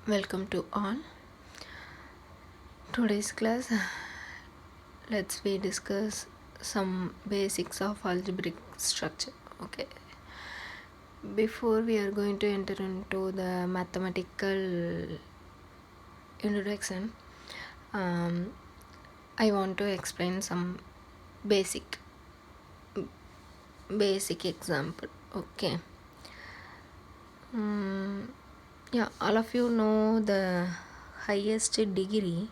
Welcome to all. Today's class, let's we discuss some basics of algebraic structure. Okay. Before we are going to enter into the mathematical introduction, I want to explain some basic example. Okay. Yeah, all of you know the highest degree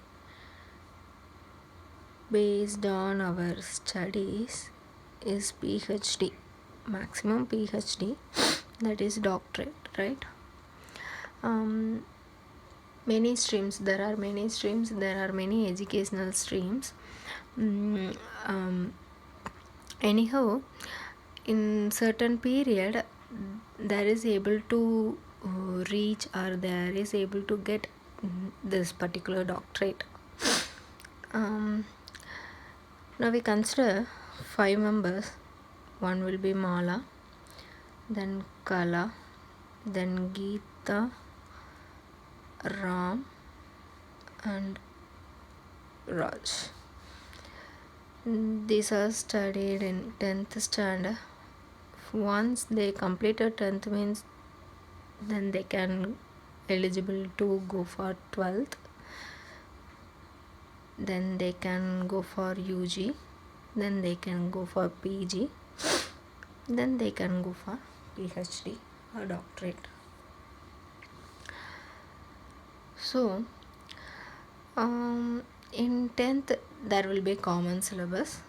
based on our studies is PhD, maximum PhD, that is doctorate, right? Many streams, there are many educational streams. Anyhow, in certain period there is able to reach, or there is able to get this particular doctorate. Now we consider 5 members. One will be Mala, then Kala, then Geeta, Ram and Raj. These are studied in 10th standard. Once they completed 10th means then they can eligible to go for 12th. Then they can go for UG. Then they can go for PG. Then they can go for PhD or doctorate. So in 10th there will be common syllabus,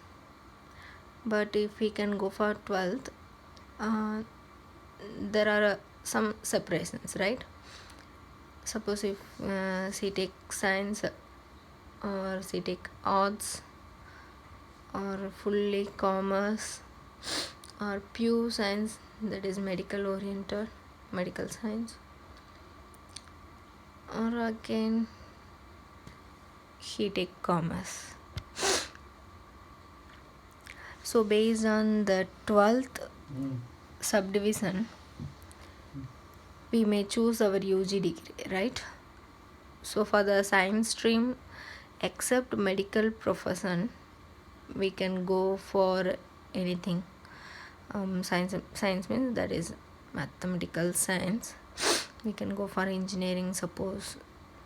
but if we can go for 12th, there are some separations, right? Suppose if she take science, or she take arts, or fully commerce, or pure science, that is medical oriented, medical science, or again he take commerce. So based on the 12th subdivision, we may choose our UG degree, right? So for the science stream, except medical profession, we can go for anything. Science means that is mathematical science. We can go for engineering, suppose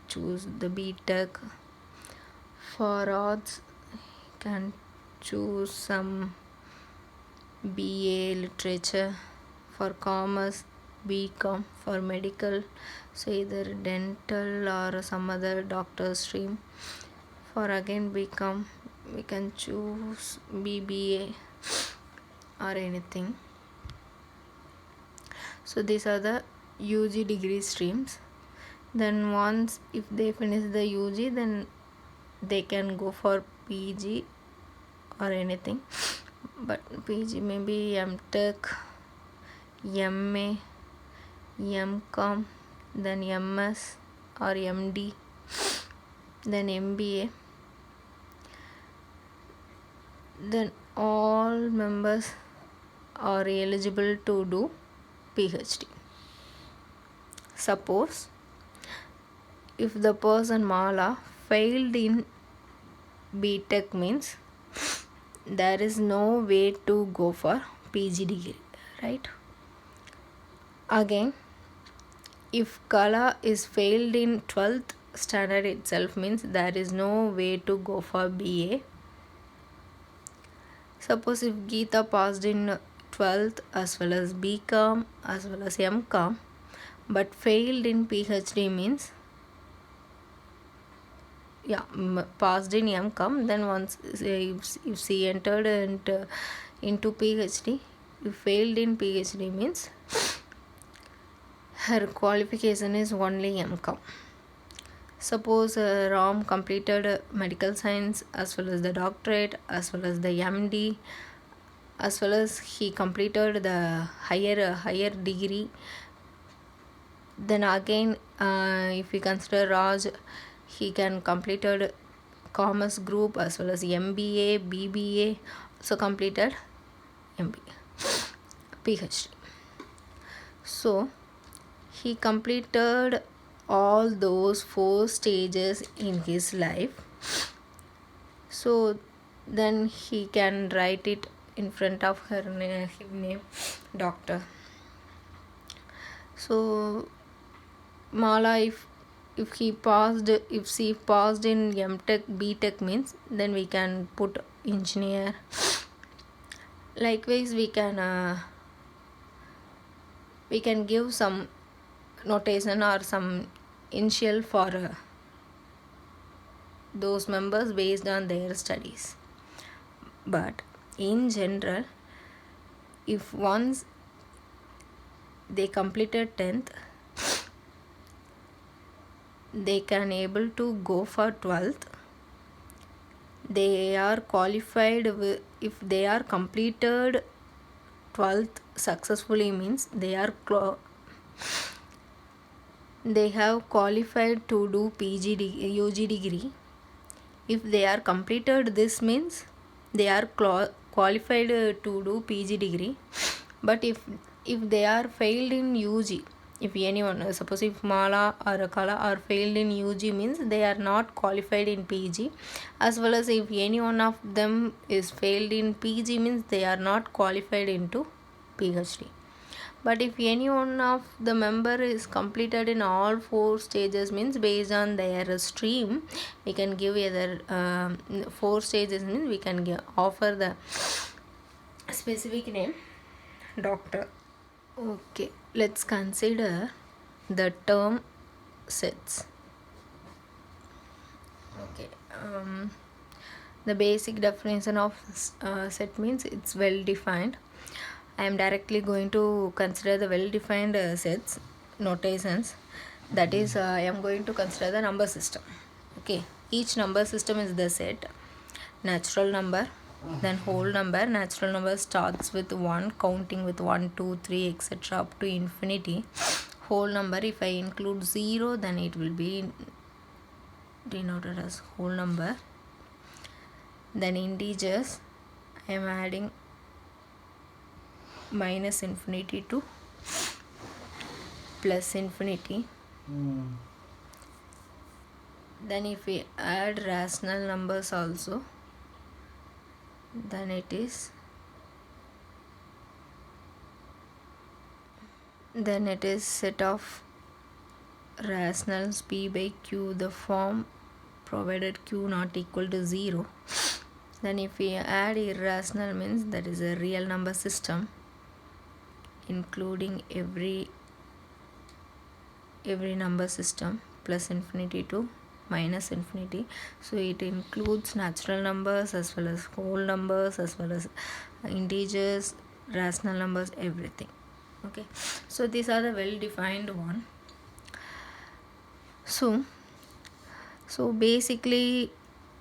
choose the BTech. For arts, can choose some BA literature. For commerce, BCom. For medical, so either dental or some other doctor stream. For again BCom, we can choose BBA or anything. So these are the UG degree streams. Then once if they finish the UG, then they can go for PG or anything, but PG maybe MTech, MA, MCom, then MS or MD, then MBA. Then all members are eligible to do PhD. Suppose if the person Mala failed in BTech means there is no way to go for PG degree, right? Again, if Kala is failed in 12th standard itself means there is no way to go for BA. Suppose if Geeta passed in 12th as well as BCom as well as MCom but failed in PhD means, passed in MCom, then once if she entered into PhD, if failed in PhD means her qualification is only MCom. Suppose Ram completed medical science as well as the doctorate as well as the MD, as well as he completed the higher degree. Then again if we consider Raj, he can completed commerce group as well as MBA, BBA, also completed MBA, PhD. So he completed all those 4 stages in his life. So then he can write it in front of her name, doctor. So Mala, if she passed in M.Tech, B.Tech means, then we can put engineer. Likewise, we can give some notation or some initial for those members based on their studies. But in general, if once they completed 10th, they can able to go for 12th. They are qualified if they are completed 12th successfully means they have qualified to do UG degree. If they are completed this means they are qualified to do PG degree. But if they are failed in UG, if anyone, suppose if Mala or Kala are failed in UG means they are not qualified in PG, as well as if any one of them is failed in PG means they are not qualified into PhD. But if any one of the member is completed in all 4 stages means based on their stream, we can give either 4 stages means we can offer the specific name doctor. Okay, let's consider the term sets. Okay, the basic definition of set means it's well defined. I am directly going to consider the well defined sets notations. That is, I am going to consider the number system. Okay, each number system is the set. Natural number, then whole number. Natural number starts with 1, counting with 1, 2, 3, etc. up to infinity. Whole number, if I include 0, then it will be denoted as whole number. Then integers, I am adding minus infinity to plus infinity. Then if we add rational numbers also, then it is set of rationals p by q, the form provided q not equal to 0. Then if we add irrational means that is a real number system including every number system plus infinity to minus infinity. So it includes natural numbers as well as whole numbers as well as integers, rational numbers, everything. Okay, so these are the well defined one. So basically,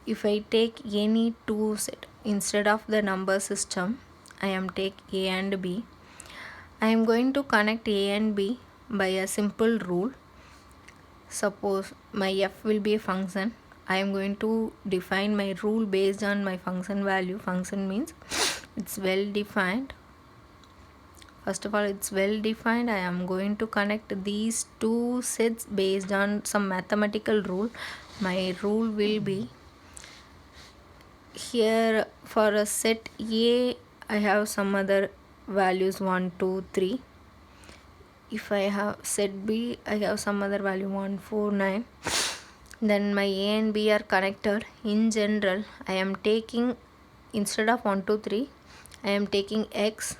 if I take any two set instead of the number system, I am take A and B. I am going to connect A and B by a simple rule. Suppose my f will be a function. I am going to define my rule based on my function value. Function means it's well defined. First of all, it's well defined. I am going to connect these two sets based on some mathematical rule. My rule will be here for a set A, I have some other values 1, 2, 3. If I have set B, I have some other value 1, 4, 9. Then my A and B are connected. In general, I am taking, instead of 1, 2, 3, I am taking x,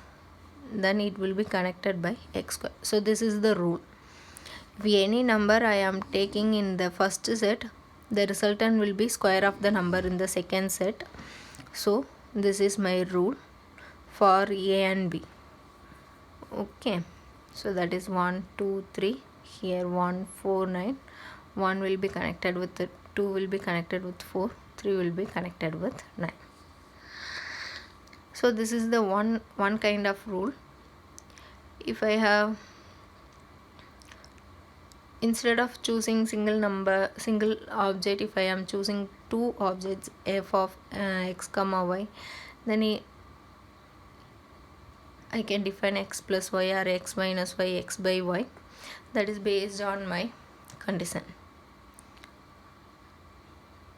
then it will be connected by x square. So this is the rule. If any number I am taking in the first set, the resultant will be square of the number in the second set. So this is my rule for A and B. Okay, so that is 1, 2, 3. Here 1, 4, 9. 1 will be connected with 2 will be connected with 4, 3 will be connected with 9. So this is the one kind of rule. If I have, instead of choosing single object, if I am choosing two objects, f of x comma y, then I can define x plus y or x minus y, x by y. That is based on my condition.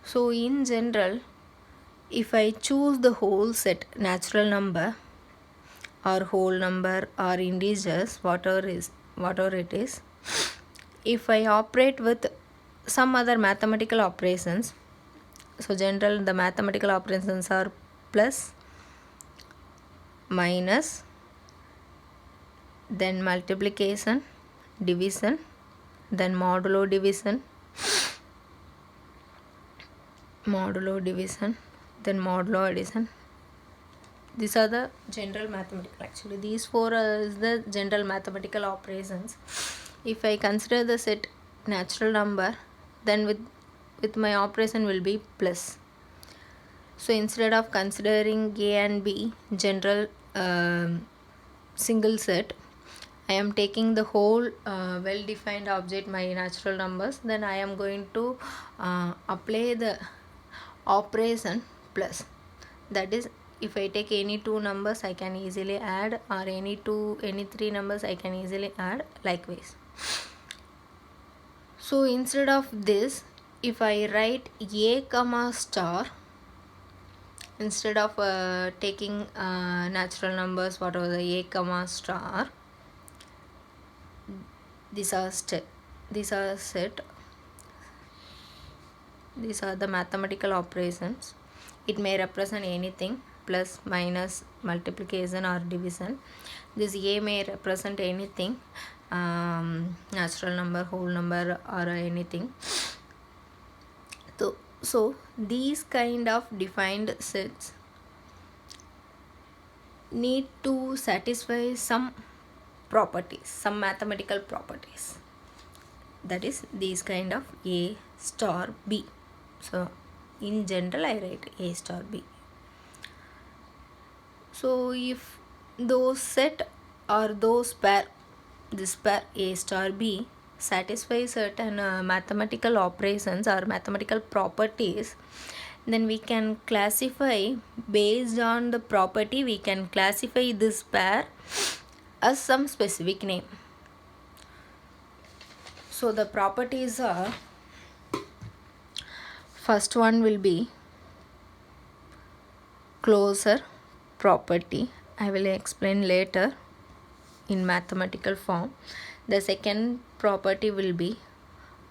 So in general, if I choose the whole set, natural number or whole number or integers, whatever it is, if I operate with some other mathematical operations, so general the mathematical operations are plus, minus, then multiplication, division, then modulo division, then modulo addition. These are the general mathematical, actually these four are the general mathematical operations. If I consider the set natural number, then with my operation will be plus. So instead of considering A and B general single set, I am taking the whole well-defined object, my natural numbers, then I am going to apply the operation plus. That is, if I take any two numbers I can easily add, or any three numbers I can easily add, likewise. So instead of this, if I write a comma star, instead of taking natural numbers, whatever the a comma star, these are set, these are the mathematical operations. It may represent anything, plus, minus, multiplication or division. This a may represent anything, natural number, whole number or anything. So these kind of defined sets need to satisfy some properties, some mathematical properties. That is these kind of A star B. So in general I write A star B. So if those set or those pair, this pair A star B satisfy certain mathematical operations or mathematical properties, then we can classify, based on the property we can classify this pair as some specific name. So the properties are, first one will be closure property. I will explain later in mathematical form. The second property will be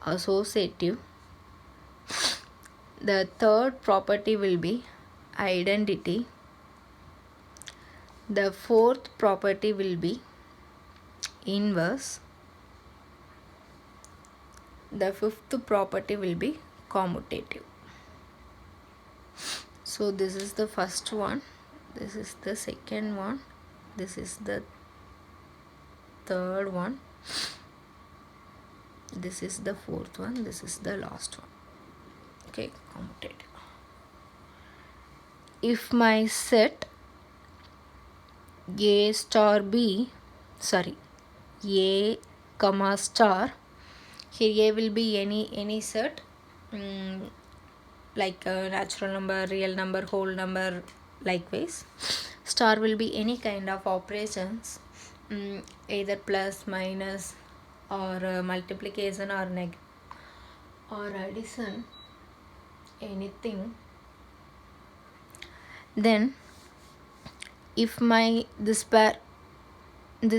associative. The third property will be identity. The fourth property will be inverse. The fifth property will be commutative. So this is the first one, this is the second one, this is the third one, this is the fourth one, this is the last one. Okay, commutative. If my set A star B, A comma star, here A will be any set, like natural number, real number, whole number, likewise. Star will be any kind of operations, either plus, minus, or multiplication or or addition, anything. Then if this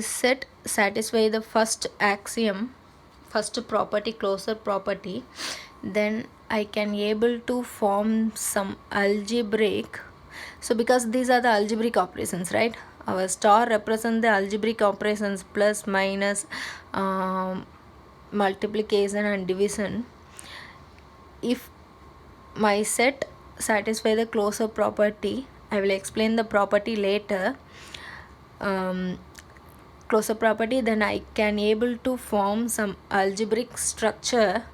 set satisfy the first axiom, first property, closure property, then I can able to form some algebraic. So because these are the algebraic operations, right? Our star represent the algebraic operations, plus, minus, multiplication and division. If my set satisfy the closure property, I will explain the property later, closure property, then I can able to form some algebraic structure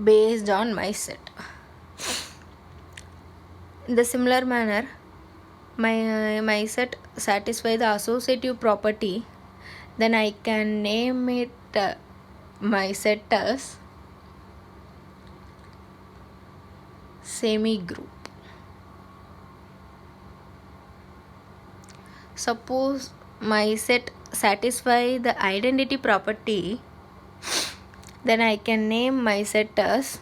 based on my set. In the similar manner, my set satisfy the associative property, then I can name it my set as semi-group. Suppose my set satisfy the identity property, then I can name my set as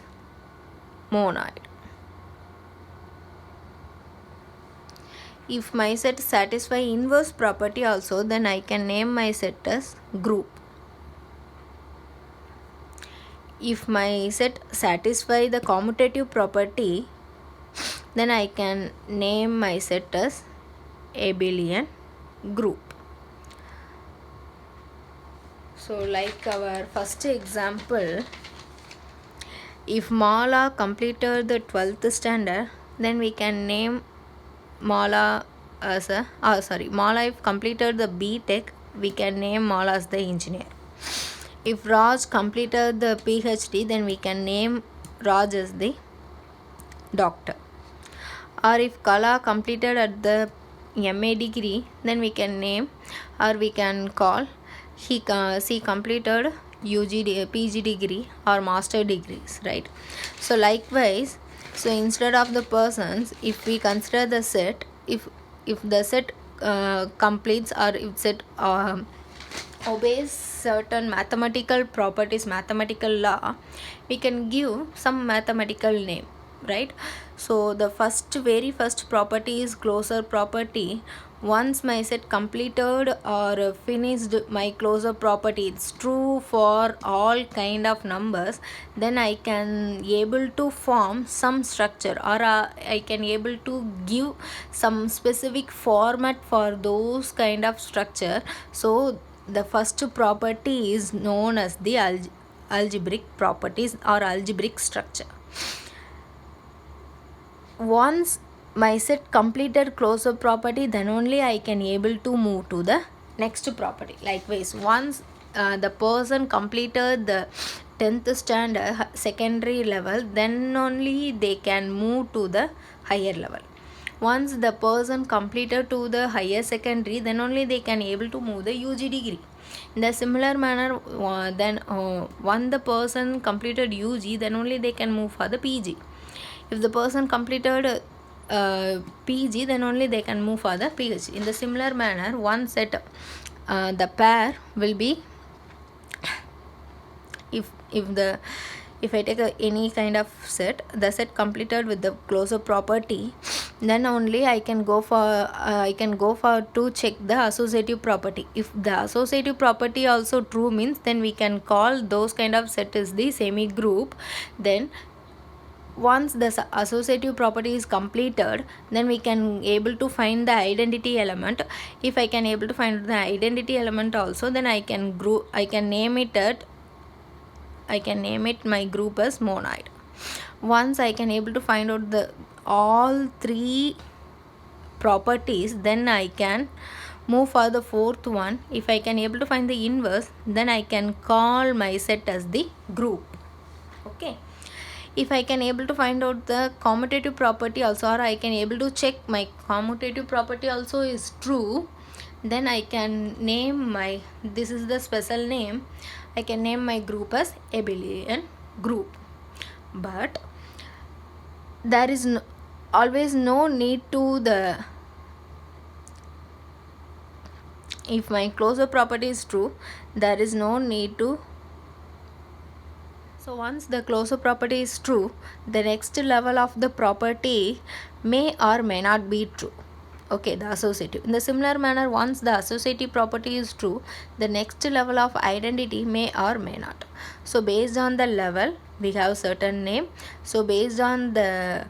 monoid. If my set satisfy inverse property also, then I can name my set as group. If my set satisfy the commutative property, then I can name my set as abelian group. So like our first example, if Mala completed the 12th standard, then we can name Mala as a Mala if completed the B.Tech, we can name Mala as the engineer. If Raj completed the PhD, then we can name Raj as the doctor. Or if Kala completed at the MA degree, then we can name or we can call she completed PG degree or master degrees, right? So likewise, so instead of the persons, if we consider the set, if the set completes or if set obeys certain mathematical properties, mathematical law, we can give some mathematical name, right? So the very first property is closure property. Once my set completed or finished my closure property, it's true for all kind of numbers, then I can able to form some structure or I can able to give some specific format for those kind of structure. So the first property is known as the algebraic properties or algebraic structure. Once my set completed closure property, then only I can able to move to the next property. Likewise, once the person completed the 10th standard secondary level, then only they can move to the higher level. Once the person completed to the higher secondary, then only they can able to move the UG degree. In the similar manner, when the person completed UG, then only they can move for the PG. If the person completed PG, then only they can move for the PhD. In the similar manner, one set the pair will be, if I take any kind of set, the set completed with the closure property, then only I can go for to check the associative property. If the associative property also true means, then we can call those kind of set is the semi group. Then once the associative property is completed, then we can able to find the identity element. If I can able to find the identity element also, then I can name it my group as monoid. Once I can able to find out the all three properties, then I can move for the fourth one. If I can able to find the inverse, then I can call my set as the group. Okay. If I can able to find out the commutative property also, or I can able to check my commutative property also is true, then I can name this is the special name, I can name my group as abelian group. But there is always no need to if my closure property is true, there is no need to. So once the closure property is true, the next level of the property may or may not be true. Okay, the associative. In the similar manner, once the associative property is true, the next level of identity may or may not. So based on the level, we have certain name. So based on the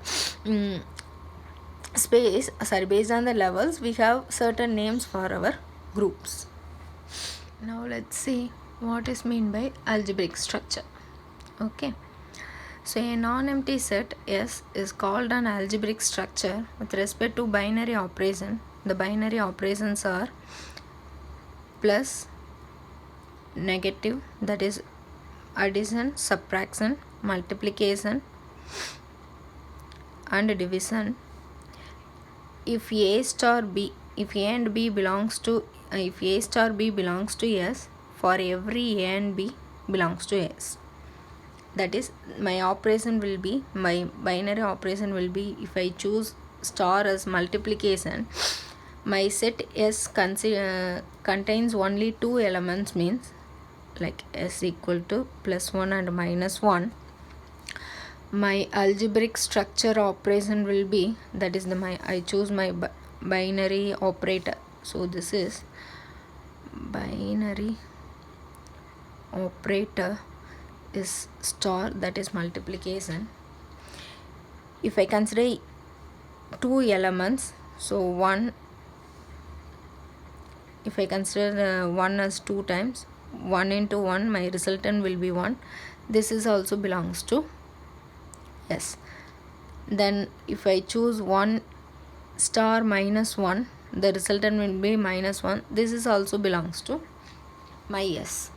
based on the levels, we have certain names for our groups. Now let's see what is meant by algebraic structure. Okay, so a non-empty set S is called an algebraic structure with respect to binary operation. The binary operations are plus, negative, that is addition, subtraction, multiplication and division. If A and B belongs to S, for every A and B belongs to S. That is, my binary operation will be, if I choose star as multiplication, my set S contains only two elements, means like s equal to +1 and -1, my algebraic structure operation will be, that is I choose my binary operator. So this is binary operator is star, that is multiplication. If I consider two elements, so if I consider 1 as 2 times, 1 into 1, my resultant will be 1. This is also belongs to S. Then if I choose 1 star -1, the resultant will be -1. This is also belongs to my S.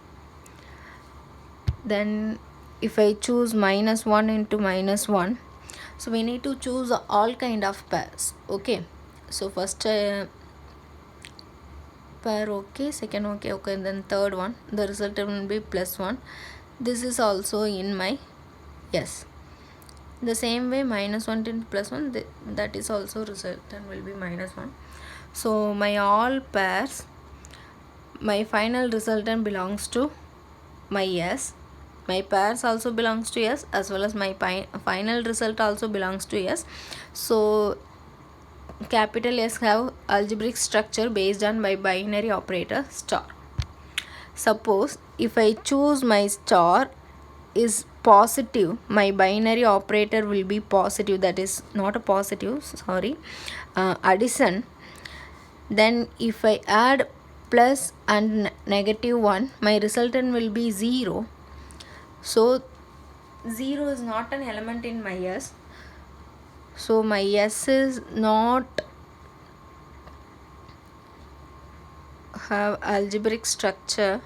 Then if I choose -1 into -1, so we need to choose all kind of pairs. Okay, so first pair, okay, second okay, then third one, the resultant will be +1. This is also in my S. The same way -1 into +1, that is also resultant will be -1. So my all pairs, my final resultant belongs to my S. My pairs also belongs to S, as well as my final result also belongs to S. So capital S have algebraic structure based on my binary operator star. Suppose if I choose my star is positive, my binary operator will be positive, that is not a positive, sorry, addition. Then if I add plus and -1, my resultant will be 0. So 0 is not an element in my S. So my S is not have algebraic structure,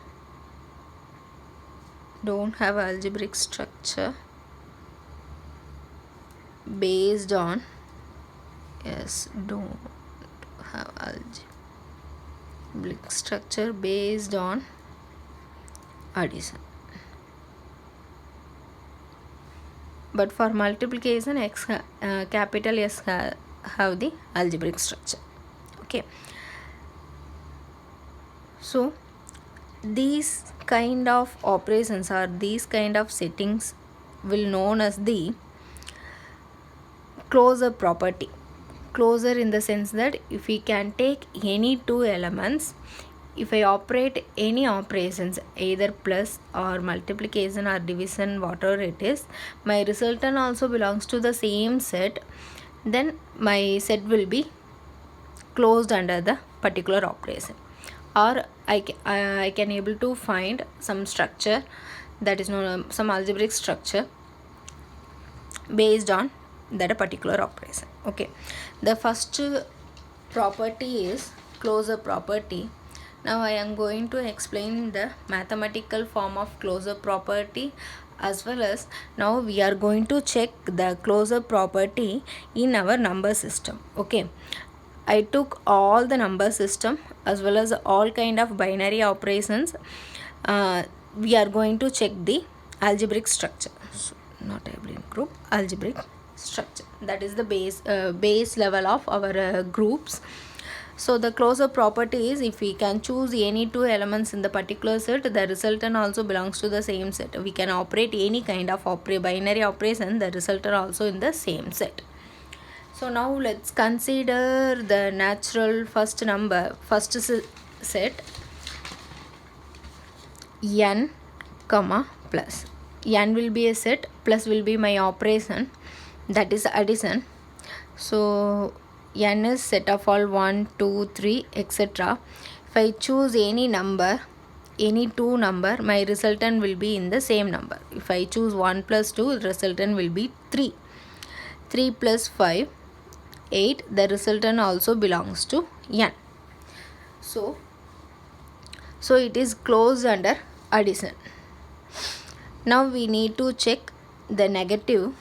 don't have algebraic structure based on, yes, don't have algebraic structure based on addition. But for multiplication, capital S have the algebraic structure. Okay, so these kind of operations or these kind of settings will known as the closure property. Closure in the sense that if we can take any two elements, if I operate any operations, either plus or multiplication or division, whatever it is, my resultant also belongs to the same set, then my set will be closed under the particular operation. Or I can able to find some structure, that is known some algebraic structure based on that particular operation. Okay, the first property is closure property. Now I am going to explain the mathematical form of closure property, as well as now we are going to check the closure property in our number system. Okay, I took all the number system as well as all kind of binary operations. We are going to check the algebraic structure. So, not algebraic group, algebraic structure, that is the base level of our groups. So the closure property is, if we can choose any two elements in the particular set, the resultant also belongs to the same set. We can operate any kind of binary operation, the resultant also in the same set. So now let's consider the natural first set n comma plus. N will be a set, plus will be my operation, that is addition. So n is set of all 1, 2, 3, etc. If I choose any number, any two number, my resultant will be in the same number. If I choose 1 plus 2, the resultant will be 3. 3 plus 5, 8, the resultant also belongs to n. So it is closed under addition. Now we need to check the negative.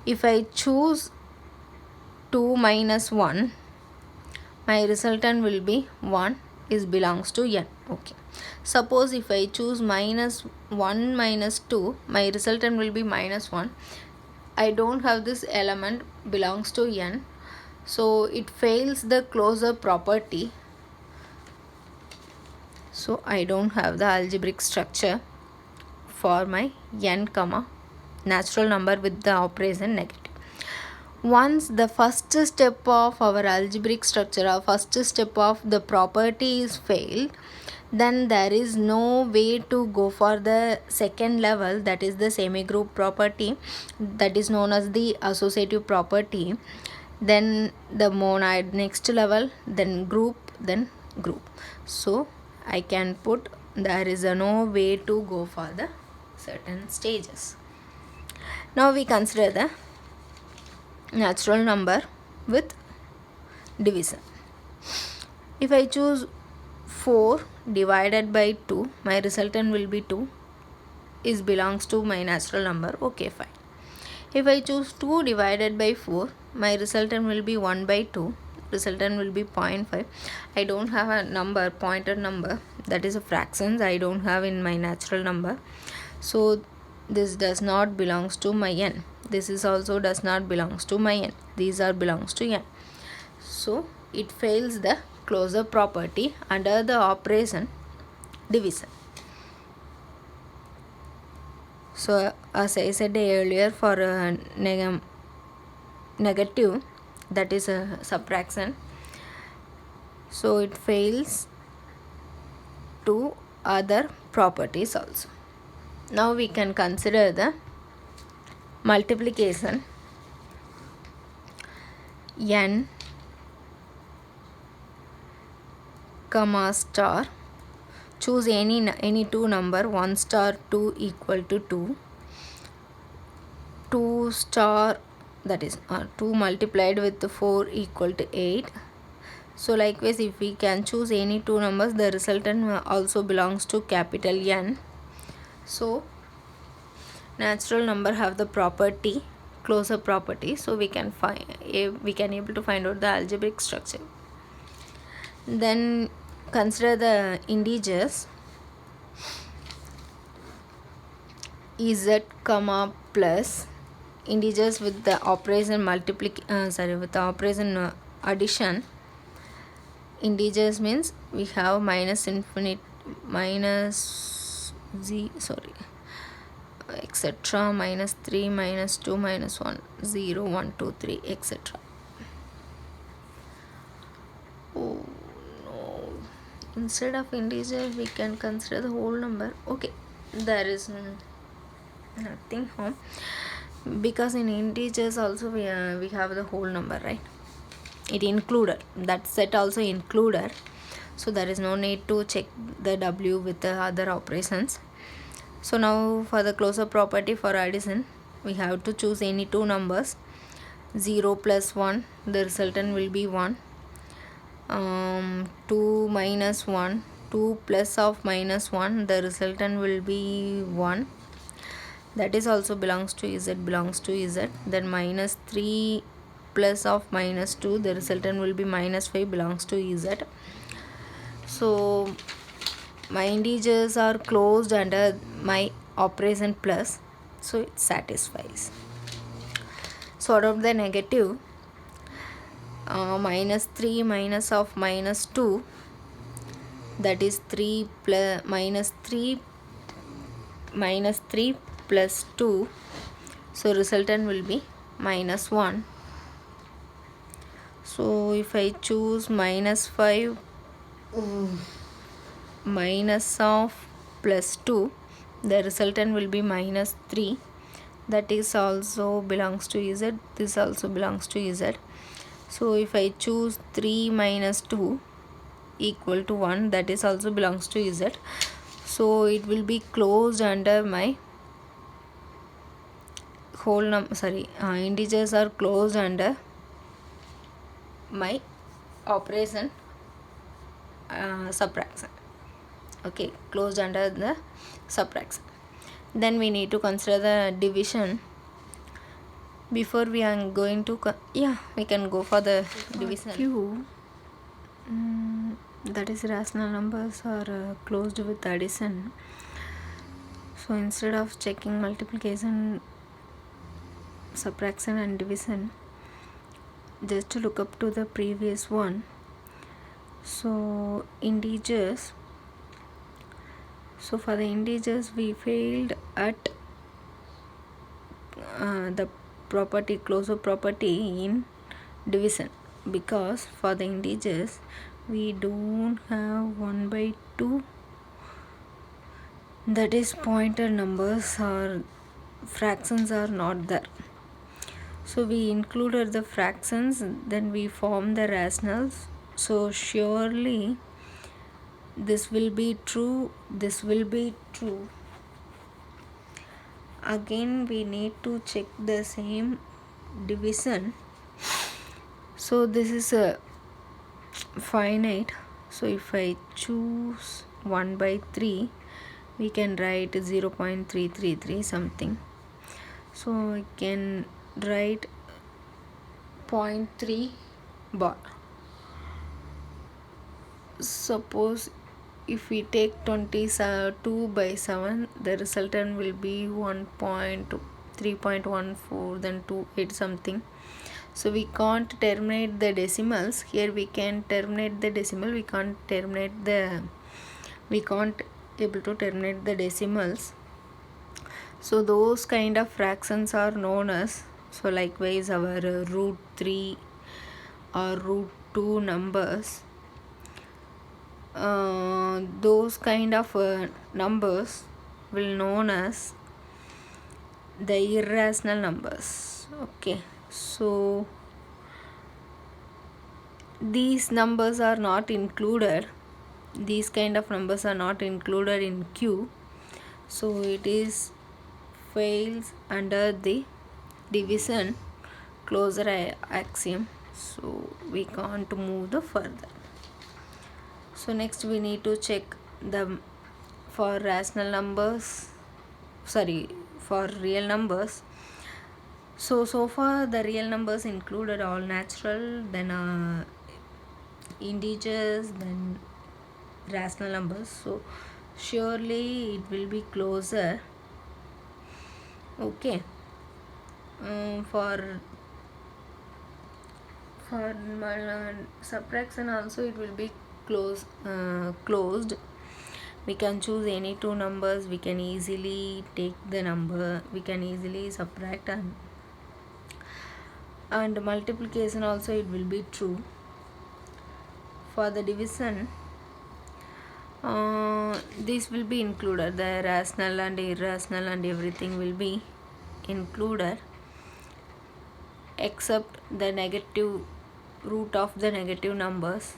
If I choose 2 minus 1, my resultant will be 1, is belongs to n. Okay, suppose if I choose -1 minus 2, my resultant will be -1. I don't have this element belongs to n, so it fails the closure property. So I don't have the algebraic structure for my n comma natural number with the operation negative. Once the first step of our algebraic structure or first step of the property is failed, then there is no way to go for the second level, that is the semi-group property, that is known as the associative property, then the monad next level, then group, then group. So I can put there is no way to go for the certain stages. Now we consider the natural number with division. If I choose 4 divided by 2, my resultant will be 2, is belongs to my natural number. Okay, fine. If I choose 2 divided by 4, my resultant will be 1 by 2, resultant will be 0.5. I don't have a number, pointed number, that is a fractions I don't have in my natural number. So this does not belongs to my n. This is also does not belongs to my n. These are belongs to n. So it fails the closure property under the operation division. So as I said earlier, for a negative, that is a subtraction, so it fails to other properties also. Now we can consider the multiplication. N comma star, choose any two number, 1 star 2 equal to 2, 2 star, that is 2 multiplied with 4 equal to 8. So likewise, if we can choose any two numbers, the resultant also belongs to capital N. So natural number have the property, closure property, so we can able to find out the algebraic structure. Then consider the integers. Z comma plus integers with the operation with the operation addition. Integers means we have minus infinite, minus z, etc., minus 3, minus 2, minus 1, 0, 1, 2, 3, etc. Oh no, instead of integer we can consider the whole number. Okay, there is nothing home, because in integers also we have the whole number, right? It included, that set also included, so there is no need to check the w with the other operations. So now for the closure property for addition, we have to choose any two numbers. 0 plus 1, the resultant will be 1. 2 minus 1, 2 plus of minus 1, the resultant will be 1, that is also belongs to z, belongs to z. Then minus 3 plus of minus 2, the resultant will be minus 5, belongs to z. So my integers are closed under my operation plus, so it satisfies. Sort of the negative, minus 3 minus of minus 2, that is 3 plus minus 3 plus 2, so resultant will be minus 1. So if I choose minus 5 minus of plus 2, the resultant will be minus 3, that is also belongs to z, this also belongs to z. So if I choose 3 minus 2 equal to 1, that is also belongs to z, so it will be closed under my whole integers are closed under my operation subtraction. Okay, closed under the subtraction. Then we need to consider the division. Before we are going to we can go for the division. Few that is rational numbers are closed with addition. So instead of checking multiplication, subtraction and division, just to look up to the previous one. So integers So for the integers we failed at the property, closure property in division, because for the integers we don't have 1 by 2, that is pointer numbers or fractions are not there. So we included the fractions, then we form the rationals. So surely this will be true, this will be true. Again we need to check the same division. So this is a finite, so if I choose 1 by 3, we can write 0.333 something. So I can write 0.3 bar. Suppose if we take 22 by 7, the resultant will be 3.14, then 28 something. So we can't terminate the decimals. Here we can terminate the decimal, we can't able to terminate the decimals. So those kind of fractions are known as, so likewise our root 3 or root 2 numbers, those kind of numbers will known as the irrational numbers. Okay, so these numbers are not included, these kind of numbers are not included in Q, so it is fails under the division closure axiom, so we can't move the further. So next we need to check the for rational numbers, for real numbers. So far the real numbers included all natural, then integers, then rational numbers, so surely it will be closer. Okay, for subtraction also it will be closed. We can choose any two numbers, we can easily take the number, we can easily subtract, and multiplication also it will be true. For the division, this will be included, the rational and irrational and everything will be included except the negative root of the negative numbers,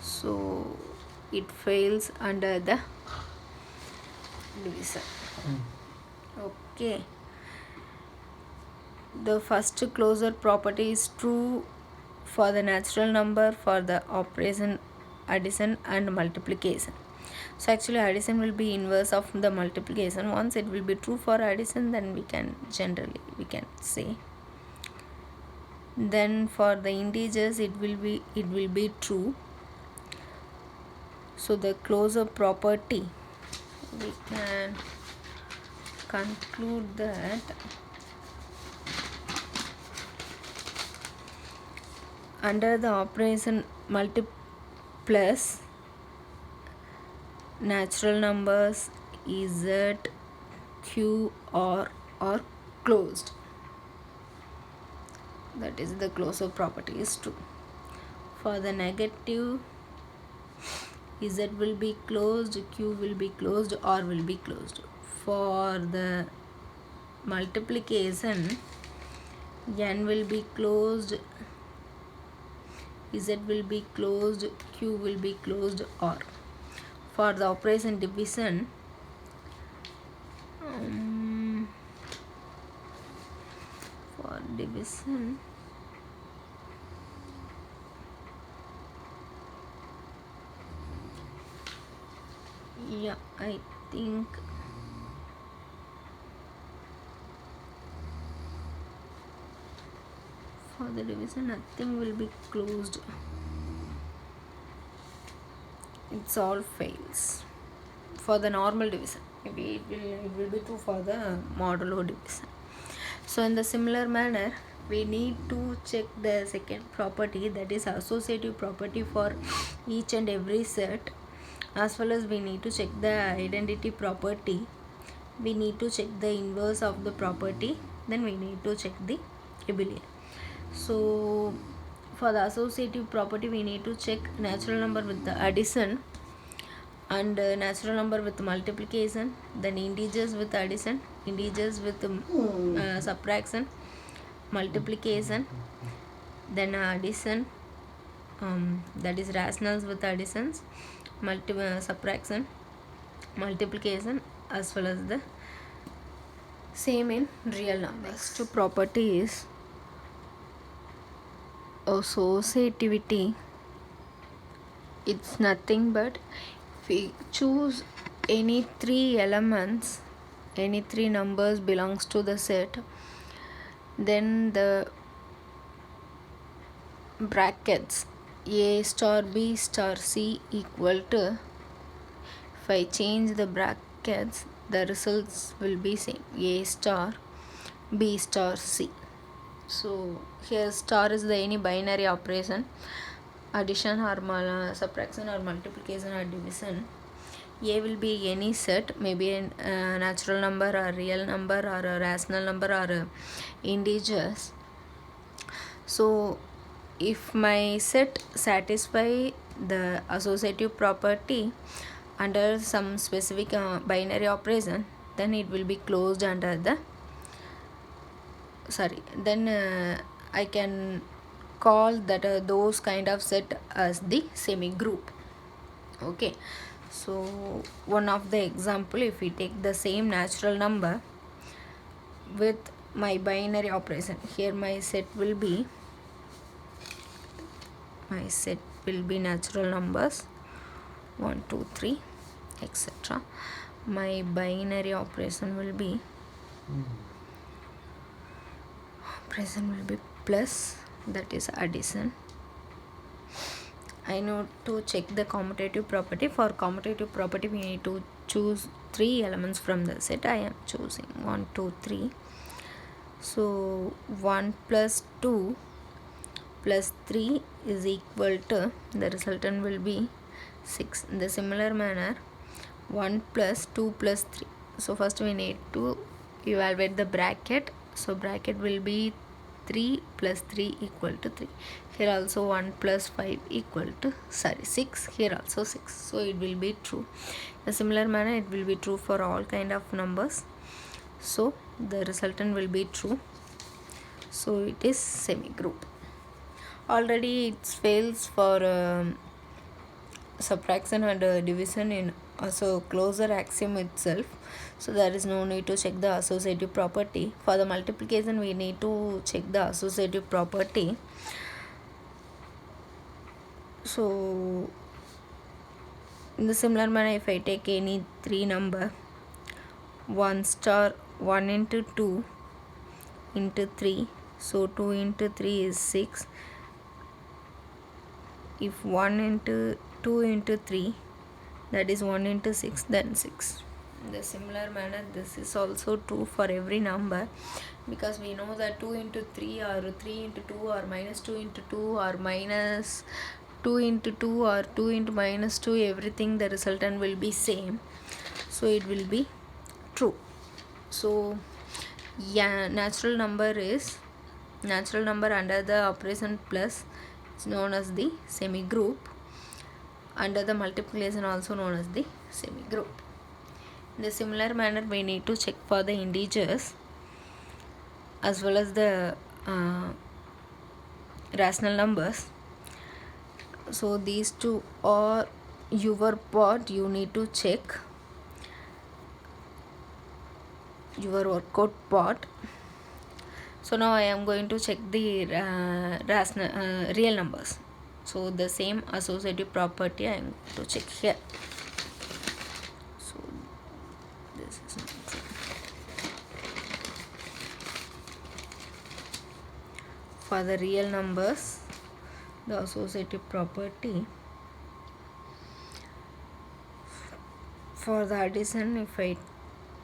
so it fails under the division. Okay, the first closure property is true for the natural number, for the operation addition and multiplication. So actually addition will be inverse of the multiplication. Once it will be true for addition, then we can say. Then for the integers it will be true. So the closure property, we can conclude that under the operation multiplus natural numbers z, q, or closed, that is the closure property is true. For the negative, z will be closed, q will be closed, or will be closed. For the multiplication, n will be closed, z will be closed, q will be closed, or. For the operation division, for division, yeah, I think for the division nothing will be closed, it's all fails. For the normal division, maybe it will be true for the modulo division. So in the similar manner, we need to check the second property, that is associative property, for each and every set as well as we need to check the identity property, we need to check the inverse of the property, then we need to check the abelian. So for the associative property, we need to check natural number with the addition and natural number with multiplication, then integers with addition, integers with subtraction, multiplication, then addition, that is rationals with additions, subtraction, multiplication, as well as the same in real numbers. Next property is associativity. It's nothing but if we choose any three elements, any three numbers belongs to the set, then the brackets a star b star c equal to, if I change the brackets, the results will be same, a star b star c. So here star is the any binary operation, addition or subtraction or multiplication or division. A will be any set, maybe a natural number or real number or a rational number or integers. So if my set satisfy the associative property under some specific binary operation, then it will be closed under the then I can call that those kind of set as the semi group. Okay, so one of the example, if we take the same natural number with my binary operation, here my set will be natural numbers 1 2 3 etc. My binary operation will be plus, that is addition. I need to check the commutative property. For commutative property, we need to choose three elements from the set. I am choosing 1 2 3. So 1 plus 2 plus 3 is equal to, the resultant will be 6. In the similar manner, 1 plus 2 plus 3. So first we need to evaluate the bracket. So bracket will be 3 plus 3 equal to 3. Here also 1 plus 5 equal to 6. Here also 6. So it will be true. In a similar manner, it will be true for all kind of numbers. So the resultant will be true. So it is semi group. Already it fails for subtraction and division in also closure axiom itself, so there is no need to check the associative property. For the multiplication, we need to check the associative property. So in the similar manner, if I take any three number, 1 star 1 into 2 into 3, so 2 into 3 is 6. If 1 into 2 into 3, that is 1 into 6, then 6. In the similar manner, this is also true for every number, because we know that 2 into 3 or 3 into 2 or minus 2 into 2 or minus 2 into 2 or 2 into minus 2, everything the resultant will be same, so it will be true. So yeah, natural number under the operation plus is known as the semi group. Under the multiplication also known as the semi group. In the similar manner, we need to check for the integers as well as the rational numbers. So these two are your part, you need to check your workout part. So now I am going to check the real numbers. So the same associative property I am going to check here. So this is not true. For the real numbers, the associative property, for the addition, if I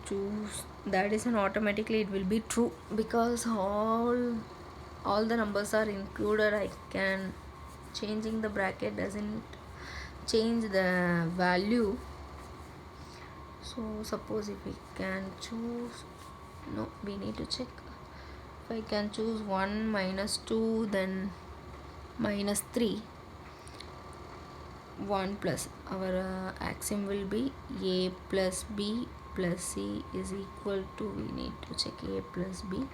choose the addition, automatically it will be true, because all the numbers are included. I can changing the bracket doesn't change the value. So suppose if we can choose, no, we need to check. If I can choose 1 minus 2, then minus 3, 1 plus, our axiom will be a plus b plus c is equal to, we need to check a plus b,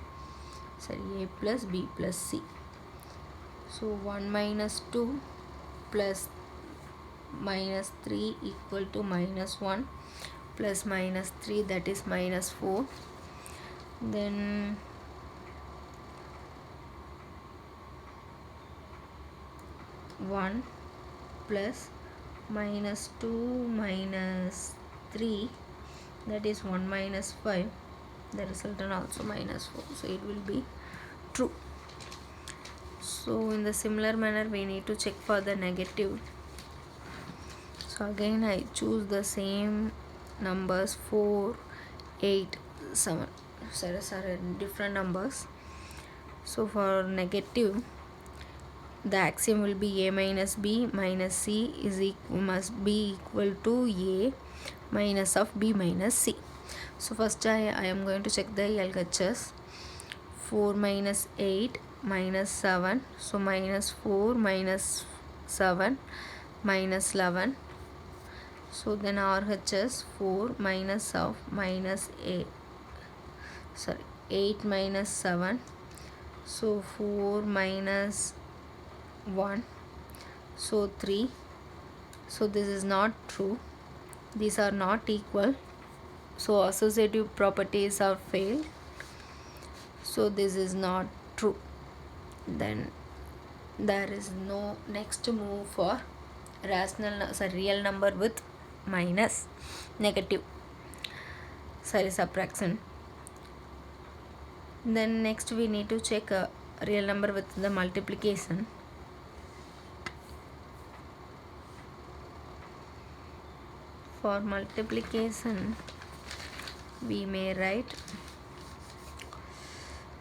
sorry, a plus b plus c. So 1 minus 2 plus minus 3 equal to minus 1 plus minus 3, that is minus 4. Then one plus minus 2 minus 3, that is 1 minus 5, the resultant also minus 4, so it will be true. So in the similar manner we need to check for the negative. So again I choose the same numbers 4, 8, 7, sorry, different numbers. So for negative, the axiom will be a minus b minus c must be equal to a minus of b minus c. So first I am going to check the LHS. 4 minus 8 minus 7, so minus 4 minus 7 minus 11. So then RHS 4 minus of minus 8, sorry, 8 minus 7, so 4 minus 1, so 3. So this is not true, these are not equal, so associative properties are failed, so this is not true. Then there is no next move for real number with minus, negative, sorry, subtraction. Then next we need to check a real number with the multiplication. For multiplication we may write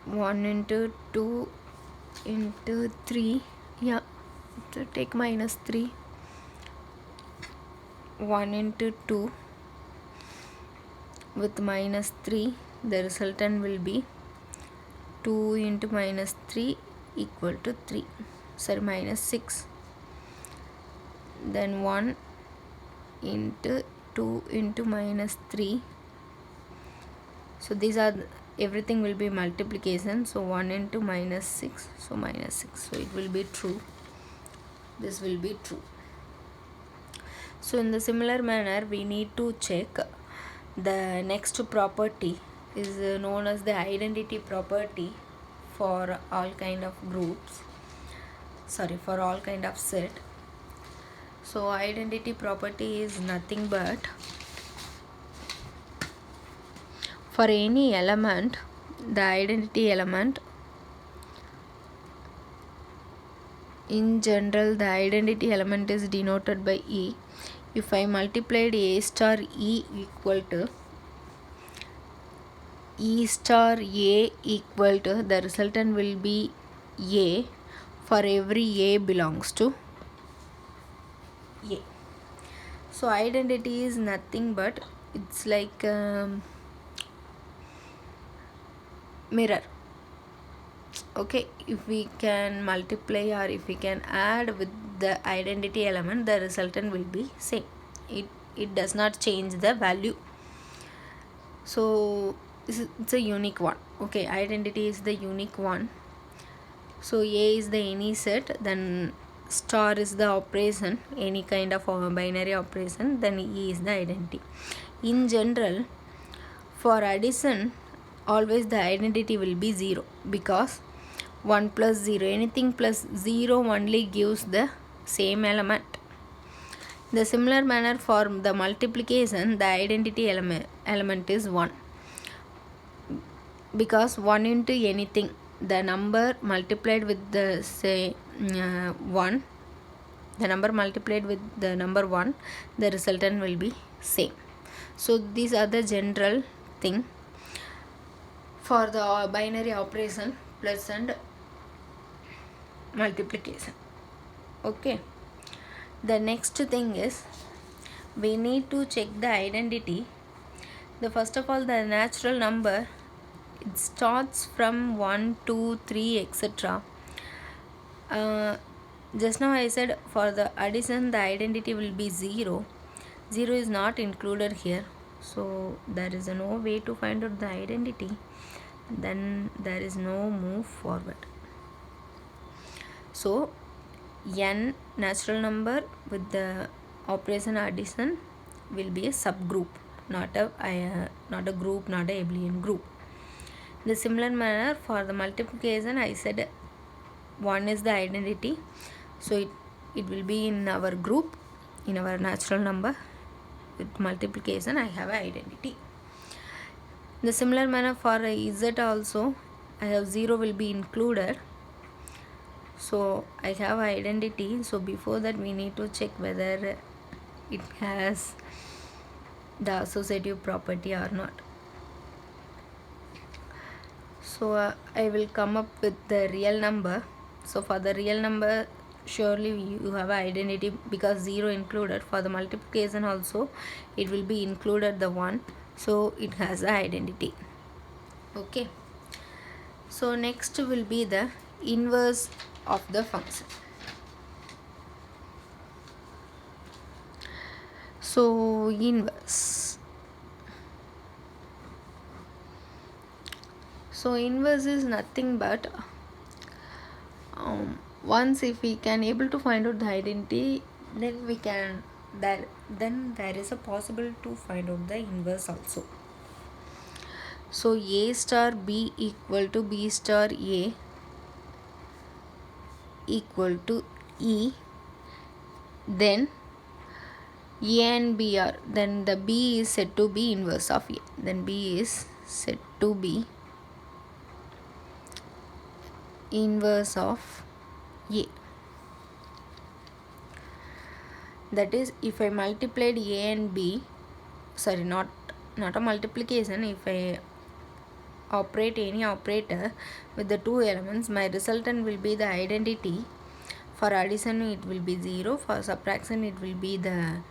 1 into 2 into 3, yeah, so take minus 3, 1 into 2 with minus 3, the resultant will be 2 into minus 3 equal to 3, sorry, minus 6. Then 1 into 2 into minus 3, so these are everything will be multiplication, so 1 into minus 6, so minus 6, so it will be true, this will be true. So in the similar manner we need to check the next property is known as the identity property for all kind of groups, sorry, for all kind of set. So identity property is nothing but for any element, the identity element, in general the identity element is denoted by E. If I multiplied A star E equal to E star A equal to, the resultant will be A for every A belongs to A. So identity is nothing but it's like mirror. Okay, if we can multiply or if we can add with the identity element, the resultant will be same. It does not change the value. So it's a unique one. Okay, identity is the unique one. So A is the any set, then star is the operation, any kind of binary operation, then E is the identity. In general, for addition always the identity will be 0 because 1 plus 0, anything plus 0 only gives the same element. The similar manner for the multiplication, the identity element is 1 because 1 into anything, the number multiplied with the say 1, the number multiplied with the number 1, the resultant will be same. So these are the general thing for the binary operation plus and multiplication. Okay, The next thing is we need to check the identity. The first of all, the natural number, it starts from 1 2 3 etc. Just now I said for the addition the identity will be 0. 0 is not included here, so there is no way to find out the identity. Then there is no move forward. So n natural number with the operation addition will be a subgroup, not a group, not a abelian group. In the similar manner for the multiplication, I said 1 is the identity, so it will be in our group, in our natural number. With multiplication I have identity. In the similar manner for z also, I have 0 will be included, so I have identity. So before that we need to check whether it has the associative property or not. So I will come up with the real number. So for the real number, surely you have identity because 0 included. For the multiplication also it will be included the 1, so it has the identity. Okay, so next will be the inverse of the function. So inverse, so inverse is nothing but once if we can able to find out the identity, then we can then there is a possible to find out the inverse also. So a star b equal to b star a equal to e, then a and b are, then the b is said to be inverse of a, then b is said to be inverse of a. That is, if I multiplied a and b, sorry, not a multiplication, if I operate any operator with the two elements, my resultant will be the identity. For addition it will be 0, for subtraction it will be the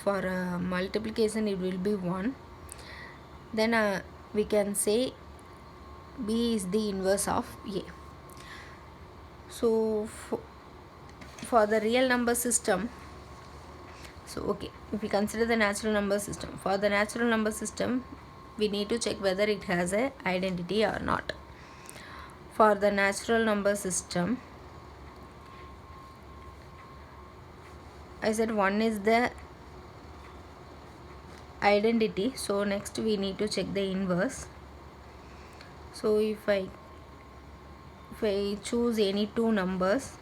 for multiplication it will be 1. Then we can say b is the inverse of a. So for the real number system, so okay, if we consider the natural number system, for the natural number system we need to check whether it has a identity or not. For the natural number system, I said 1 is the identity, so next we need to check the inverse. So if I choose any two numbers,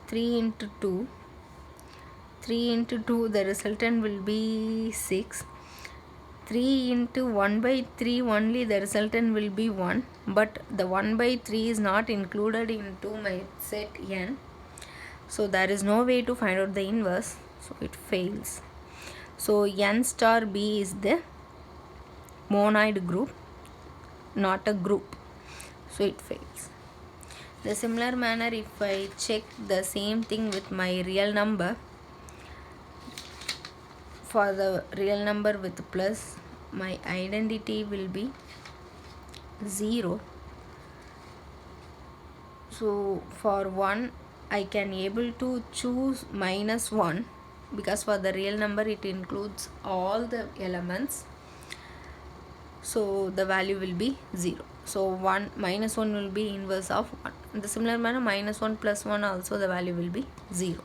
3 into 2, the resultant will be 6. 3 into 1 by 3 only, the resultant will be 1, but the 1 by 3 is not included into my set n, so there is no way to find out the inverse, so it fails. So n star b is the monoid group, not a group, so it fails. The similar manner, if I check the same thing with my real number, for the real number with plus, my identity will be 0. So for 1 I can able to choose -1, because for the real number it includes all the elements, so the value will be 0. So -1 will be inverse of 1. In the similar manner, -1 plus 1 also the value will be 0,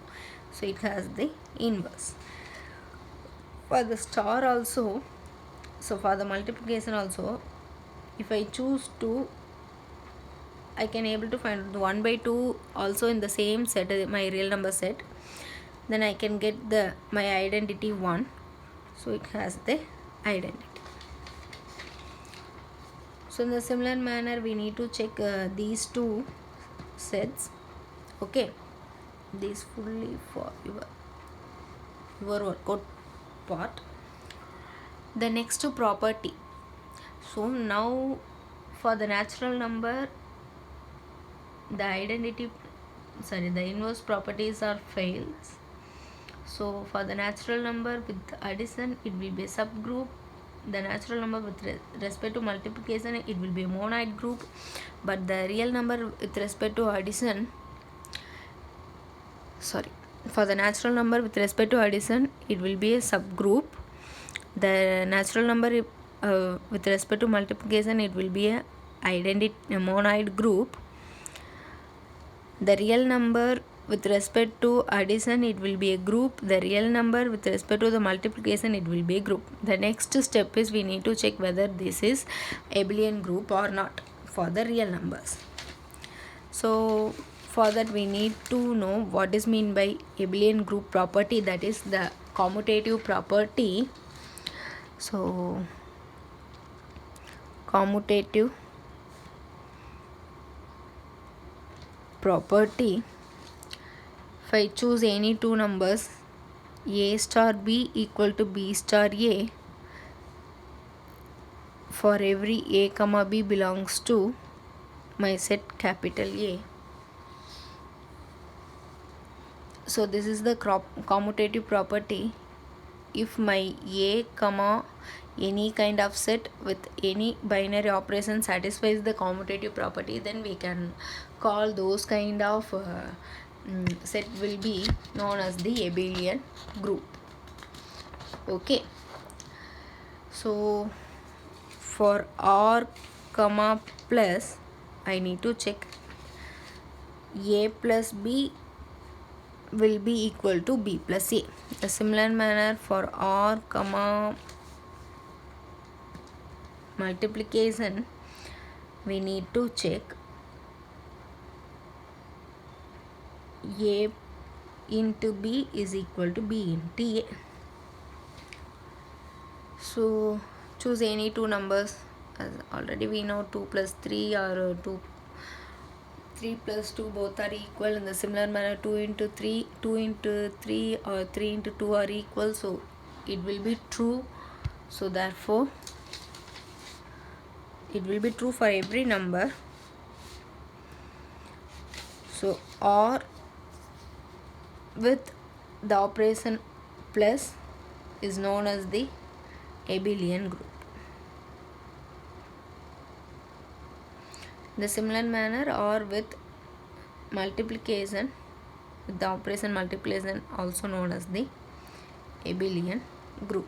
so it has the inverse. For the star also, so for the multiplication also, if I choose 2, I can able to find 1 by 2 also in the same set, my real number set, then I can get my identity 1, so it has the identity. So in the similar manner we need to check these two sets. Okay, this fully for your workout part. The next property, so now for the natural number, the identity the inverse properties are fails. So for the natural number with addition, it will be a subgroup. The natural number with respect to multiplication, it will be a monoid group. But the real number with respect to addition, for the natural number with respect to addition, it will be a subgroup. The natural number with respect to multiplication, it will be a monoid group. The real number with respect to addition, it will be a group. The real number with respect to the multiplication, it will be a group. The next step is we need to check whether this is abelian group or not for the real numbers. So for that we need to know what is meant by abelian group property, that is the commutative property. So commutative property, if I choose any two numbers a star b equal to b star a, for every a comma b belongs to my set capital A. So this is the commutative property. If my a comma any kind of set with any binary operation satisfies the commutative property, then we can call those kind of set will be known as the abelian group. Okay, so for r comma plus, I need to check a plus b will be equal to b plus a. A similar manner for r comma multiplication, we need to check a into b is equal to b into a. So choose any two numbers. As already we know 2 plus 3 or 3 plus 2 both are equal. In the similar manner 2 into 3 or 3 into 2 are equal, so it will be true. So therefore it will be true for every number. So or with the operation plus is known as the abelian group. In the similar manner, or with multiplication, with the operation multiplication, also known as the abelian group.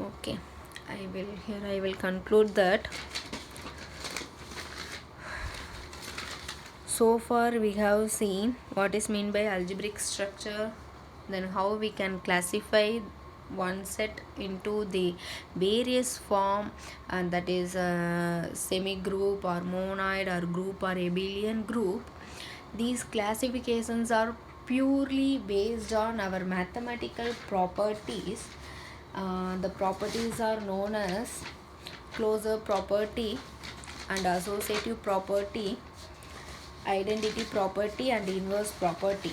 Okay, I will conclude that. So far we have seen what is meant by algebraic structure, then how we can classify one set into the various form, and that is semi group or monoid or group or abelian group. These classifications are purely based on our mathematical properties. The properties are known as closure property and associative property, identity property and inverse property.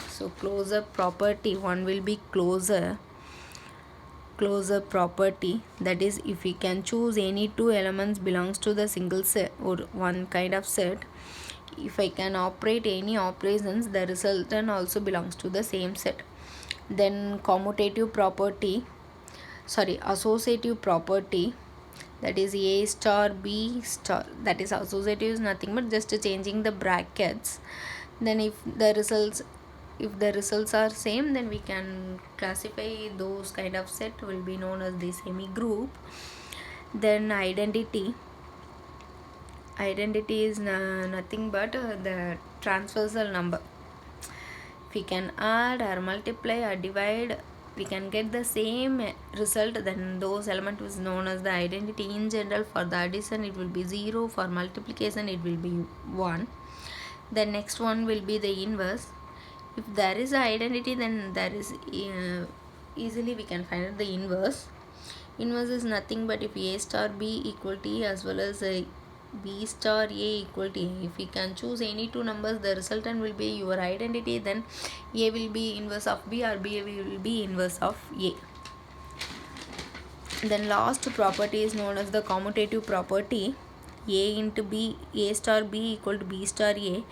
So closure property, one will be closure property, that is if we can choose any two elements belongs to the single set or one kind of set, if I can operate any operations, the resultant also belongs to the same set. Then associative property, that is a star b star, that is associative is nothing but just changing the brackets. Then if the results are same, then we can classify those kind of set will be known as the semi group. Then identity is nothing but the transversal number. If we can add or multiply or divide, we can get the same result, then those element is known as the identity. In general, for the addition it will be 0, for multiplication it will be 1. The next one will be the inverse. If there is an identity, then there is easily we can find out the inverse. Inverse is nothing but if a star b equal to a as well as b star a equal to a. If we can choose any two numbers, the resultant will be your identity, then a will be inverse of b or b will be inverse of a. Then last property is known as the commutative property. A into b, a star b equal to b star a.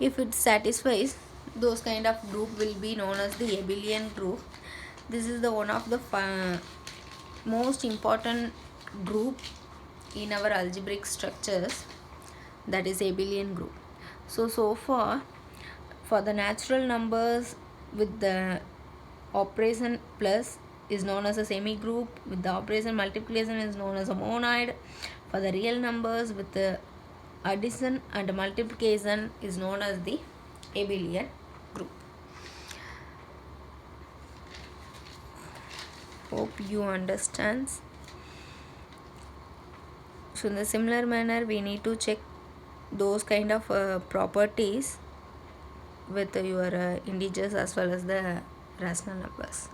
If it satisfies, those kind of group will be known as the abelian group. This is the one of the most important group in our algebraic structures, that is abelian group. So far, for the natural numbers with the operation plus is known as a semi group, with the operation multiplication is known as a monoid. For the real numbers with the addition and multiplication is known as the abelian group. Hope you understand. So in the similar manner, we need to check those kind of properties with your integers as well as the rational numbers.